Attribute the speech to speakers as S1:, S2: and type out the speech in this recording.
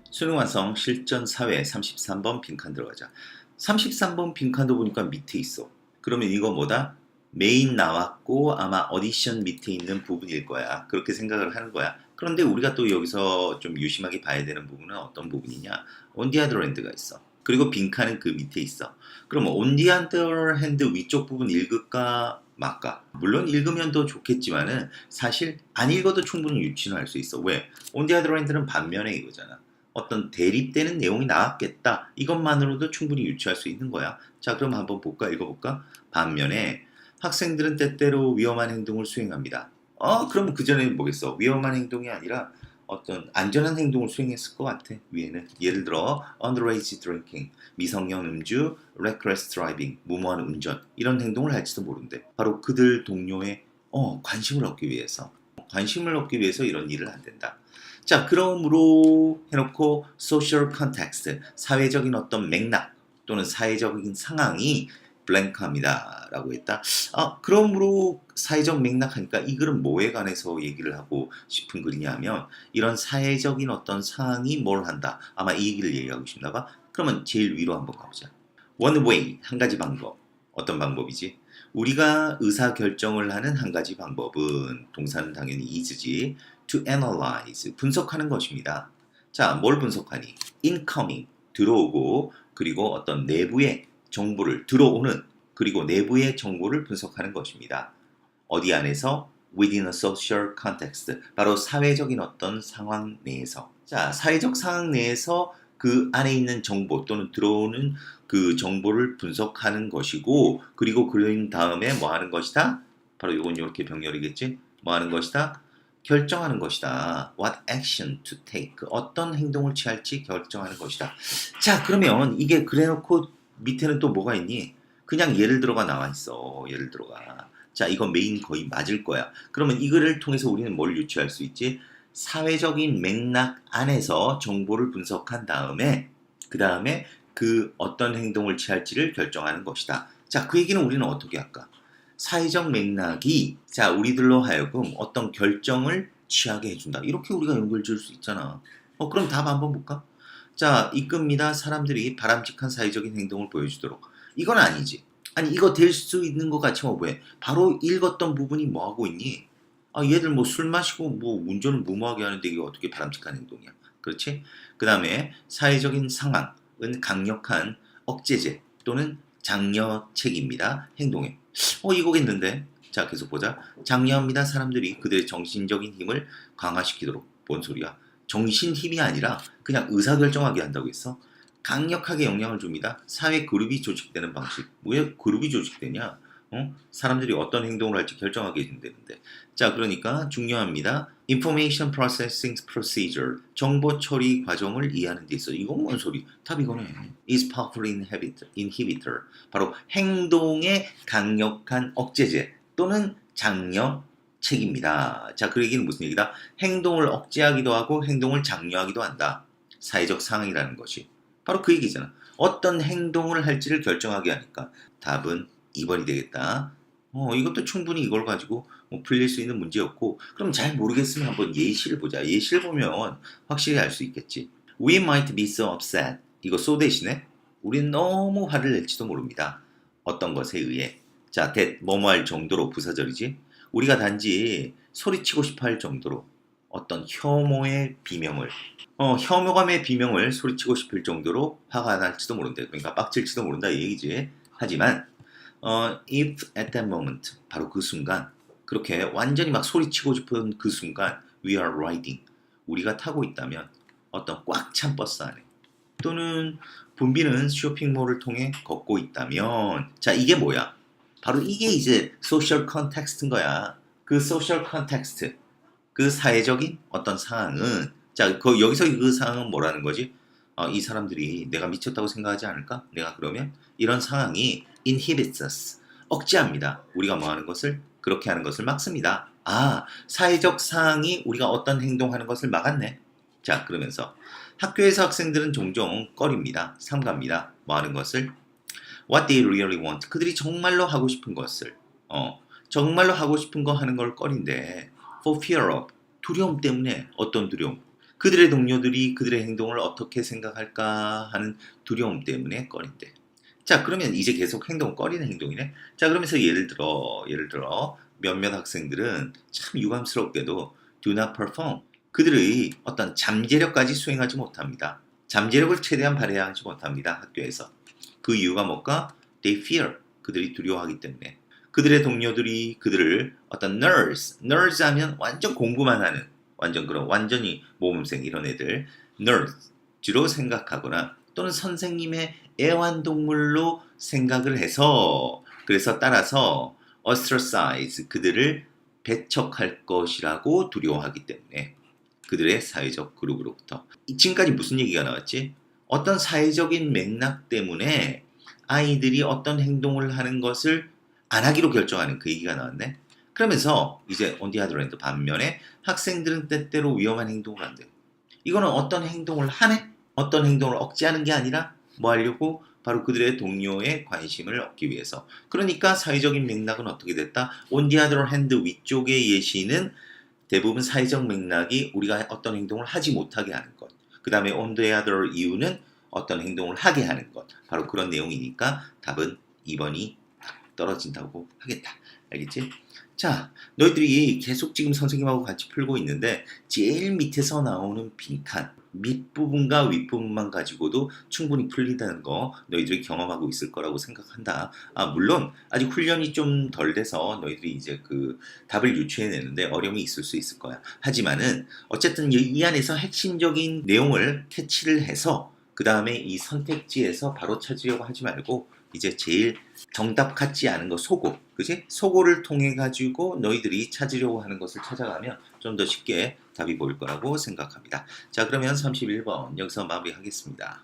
S1: 수능 완성 실전 사회 33번 빈칸 들어가자. 33번 빈칸도 보니까 밑에 있어. 그러면 이거 뭐다? 메인 나왔고 아마 어디션 밑에 있는 부분일 거야. 그렇게 생각을 하는 거야. 그런데 우리가 또 여기서 좀 유심하게 봐야 되는 부분은 어떤 부분이냐? on the other hand가 있어. 그리고 빈칸은 그 밑에 있어. 그럼 on the other hand 위쪽 부분 읽을까 말까? 물론 읽으면 더 좋겠지만은 사실 안 읽어도 충분히 유추는 할 수 있어. 왜? on the other hand는 반면에 이거잖아. 어떤 대립되는 내용이 나왔겠다. 이것만으로도 충분히 유추할 수 있는 거야. 자, 그럼 한번 볼까? 읽어볼까? 반면에 학생들은 때때로 위험한 행동을 수행합니다. 그럼 그 전에는 뭐겠어? 위험한 행동이 아니라 어떤 안전한 행동을 수행했을 것 같아. 위에는 예를 들어 underage drinking, 미성년 음주, reckless driving, 무모한 운전 이런 행동을 할지도 모른대. 바로 그들 동료의 관심을 얻기 위해서 이런 일을 한댄다. 자, 그러므로 해놓고 social context, 사회적인 어떤 맥락 또는 사회적인 상황이 블랭크합니다 라고 했다. 그러므로 사회적 맥락 하니까 이 글은 뭐에 관해서 얘기를 하고 싶은 글이냐면 이런 사회적인 어떤 상황이 뭘 한다. 아마 이 얘기를 얘기하고 싶나 봐. 그러면 제일 위로 한번 가보자. one way, 한 가지 방법. 어떤 방법이지? 우리가 의사결정을 하는 한 가지 방법은 동사는 당연히 is지. to analyze, 분석하는 것입니다. 자, 뭘 분석하니? incoming, 들어오고 그리고 어떤 내부의 정보를 들어오는 그리고 내부의 정보를 분석하는 것입니다. 어디 안에서? within a social context, 바로 사회적인 어떤 상황 내에서. 자, 사회적 상황 내에서 그 안에 있는 정보 또는 들어오는 그 정보를 분석하는 것이고 그리고 그런 다음에 뭐 하는 것이다? 바로 이건 이렇게 병렬이겠지? 뭐 하는 것이다? 결정하는 것이다. What action to take. 어떤 행동을 취할지 결정하는 것이다. 자, 그러면 이게 그래놓고 밑에는 또 뭐가 있니? 그냥 예를 들어가 나와 있어. 예를 들어가. 자, 이거 메인 거의 맞을 거야. 그러면 이거를 통해서 우리는 뭘 유추할 수 있지? 사회적인 맥락 안에서 정보를 분석한 다음에 그 다음에 그 어떤 행동을 취할지를 결정하는 것이다. 자, 그 얘기는 우리는 어떻게 할까? 사회적 맥락이 자 우리들로 하여금 어떤 결정을 취하게 해준다. 이렇게 우리가 연결 지을 수 있잖아. 그럼 답 한번 볼까? 자, 이끕니다. 사람들이 바람직한 사회적인 행동을 보여주도록. 이건 아니지. 아니 이거 될 수 있는 것 같이 왜? 바로 읽었던 부분이 뭐 하고 있니? 얘들 뭐 술 마시고 뭐 운전을 무모하게 하는데 이게 어떻게 바람직한 행동이야? 그렇지? 그 다음에 사회적인 상황은 강력한 억제제 또는 장려책입니다. 행동에. 이거겠는데. 자, 계속 보자. 장려합니다. 사람들이 그들의 정신적인 힘을 강화시키도록. 뭔 소리야? 정신 힘이 아니라 그냥 의사결정하게 한다고 했어. 강력하게 영향을 줍니다. 사회 그룹이 조직되는 방식. 왜 그룹이 조직되냐? 사람들이 어떤 행동을 할지 결정하게 해준다는데. 자, 그러니까 중요합니다. Information Processing Procedure, 정보 처리 과정을 이해하는 데 있어. 이건 뭔 소리? 답 이거네. is powerful inhibitor. 바로 행동의 강력한 억제제 또는 장려책입니다. 자, 그 얘기는 무슨 얘기다? 행동을 억제하기도 하고 행동을 장려하기도 한다. 사회적 상황이라는 것이. 바로 그 얘기잖아. 어떤 행동을 할지를 결정하게 하니까 답은 2번이 되겠다. 이것도 충분히 이걸 가지고 풀릴 수 있는 문제였고 그럼 잘 모르겠으면 한번 예시를 보자. 예시를 보면 확실히 알 수 있겠지. We might be so upset. 이거 so 대신에 우린 너무 화를 낼지도 모릅니다. 어떤 것에 의해. 자, that 뭐뭐 할 정도로 부사절이지. 우리가 단지 소리치고 싶어 할 정도로 어떤 혐오의 비명을 혐오감의 비명을 소리치고 싶을 정도로 화가 날지도 모른다. 그러니까 빡칠지도 모른다 이 얘기지. 하지만 if at that moment, 바로 그 순간 그렇게 완전히 막 소리치고 싶은 그 순간 we are riding, 우리가 타고 있다면 어떤 꽉 찬 버스 안에 또는 붐비는 쇼핑몰을 통해 걷고 있다면 자, 이게 뭐야? 바로 이게 이제 social context인 거야. 그 social context, 그 사회적인 어떤 상황은 자, 여기서 그 상황은 뭐라는 거지? 이 사람들이 내가 미쳤다고 생각하지 않을까? 내가 그러면 이런 상황이 inhibits us, 억제합니다. 우리가 뭐 하는 것을? 그렇게 하는 것을 막습니다. 사회적 상황이 우리가 어떤 행동하는 것을 막았네. 자, 그러면서 학교에서 학생들은 종종 꺼립니다. 삼갑니다. 뭐 하는 것을? What they really want. 그들이 정말로 하고 싶은 것을. 정말로 하고 싶은 거 하는 걸 꺼린데 for fear of, 두려움 때문에. 어떤 두려움? 그들의 동료들이 그들의 행동을 어떻게 생각할까 하는 두려움 때문에 꺼린대. 자, 그러면 이제 계속 행동, 꺼리는 행동이네. 자, 그러면서 예를 들어 몇몇 학생들은 참 유감스럽게도 do not perform. 그들의 어떤 잠재력까지 수행하지 못합니다. 잠재력을 최대한 발휘하지 못합니다. 학교에서. 그 이유가 뭘까? They fear. 그들이 두려워하기 때문에. 그들의 동료들이 그들을 어떤 nerds 하면 완전 공부만 하는, 완전 그런 완전히 모범생 이런 애들 nerds로 생각하거나 또는 선생님의 애완동물로 생각을 해서 그래서 따라서 ostracize 그들을 배척할 것이라고 두려워하기 때문에 그들의 사회적 그룹으로부터. 지금까지 무슨 얘기가 나왔지? 어떤 사회적인 맥락 때문에 아이들이 어떤 행동을 하는 것을 안 하기로 결정하는 그 얘기가 나왔네. 그러면서 이제 on the other hand 반면에 학생들은 때때로 위험한 행동을 한대. 이거는 어떤 행동을 하네? 어떤 행동을 억제하는 게 아니라 뭐 하려고? 바로 그들의 동료의 관심을 얻기 위해서. 그러니까 사회적인 맥락은 어떻게 됐다? on the other hand 위쪽의 예시는 대부분 사회적 맥락이 우리가 어떤 행동을 하지 못하게 하는 것. 그 다음에 on the other 이유는 어떤 행동을 하게 하는 것. 바로 그런 내용이니까 답은 2번이 떨어진다고 하겠다. 알겠지? 자, 너희들이 계속 지금 선생님하고 같이 풀고 있는데 제일 밑에서 나오는 빈칸 밑부분과 윗부분만 가지고도 충분히 풀린다는 거 너희들이 경험하고 있을 거라고 생각한다. 물론 아직 훈련이 좀 덜 돼서 너희들이 이제 그 답을 유추해내는데 어려움이 있을 수 있을 거야. 하지만은 어쨌든 이 안에서 핵심적인 내용을 캐치를 해서 그 다음에 이 선택지에서 바로 찾으려고 하지 말고 이제 제일 정답 같지 않은 거 소고, 그지? 소고를 통해 가지고 너희들이 찾으려고 하는 것을 찾아가면 좀 더 쉽게 답이 보일 거라고 생각합니다. 자, 그러면 31번 여기서 마무리하겠습니다.